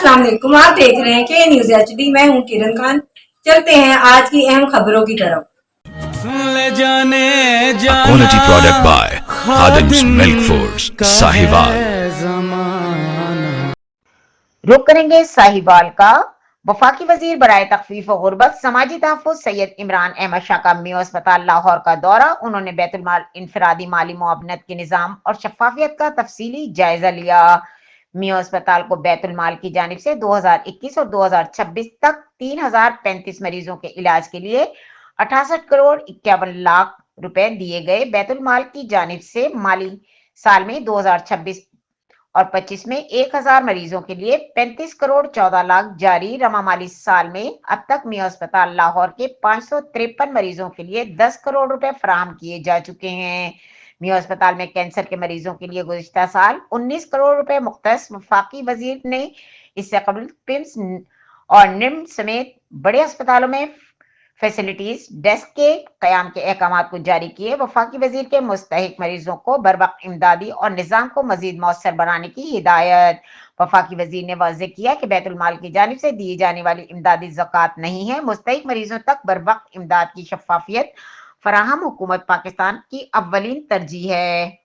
अस्सलाम वालेकुम, आप देख रहे हैं के न्यूज HD। मैं हूं किरण खान। चलते हैं आज की अहम खबरों की तरफ। A quality product by Khadim's Milk Foods, Sahiwal. रुख करेंगे साहिवाल का। वफाकी वजीर बराए तखफीफ व गुर्बत समाजी तहफ़्फ़ुज़ सैयद इमरान अहमद शाह का मियो अस्पताल लाहौर का दौरा। उन्होंने बैतुल माल इनफरादी माली मुआवनत के निज़ाम और शफाफियत का तफसीली जायजा लिया। मियो अस्पताल को बैतुल माल की जानिब से 2021 और 2026 तक 3035 मरीजों के इलाज के लिए 68 करोड़ 51 लाख रुपए दिए गए। बैतुल माल की जानिब से माली साल में 2026 और 25 में 1000 मरीजों के लिए 35 करोड़ 14 लाख जारी। रमा माली साल में अब तक मियो अस्पताल लाहौर के 553 मरीजों के लिए 10 करोड़ रुपए फराहम किए जा चुके हैं। मियो अस्पताल में कैंसर के मरीजों के लिए गुज़िश्ता साल 19 करोड़ रुपए मुख्तस। वफाकी वजीर ने इससे कबल पिम्स और निम्स समेत बड़े अस्पतालों में फैसिलिटीज डेस्क के कयाम के अहकाम को जारी किए। वफाकी वजीर के मुस्तहिक मरीजों को बरवक्त इमदादी और निज़ाम को मजीद मौसर बनाने की हिदायत। वफाकी वजीर ने वाज़ेह किया कि बैतुल माल की जानिब से दी जाने वाली इमदादी ज़कात नहीं है। मुस्तहिक मरीजों तक बरवक्त इमदाद की शफाफियत फराहम हुकूमत पाकिस्तान की अव्वलीन तरजीह है।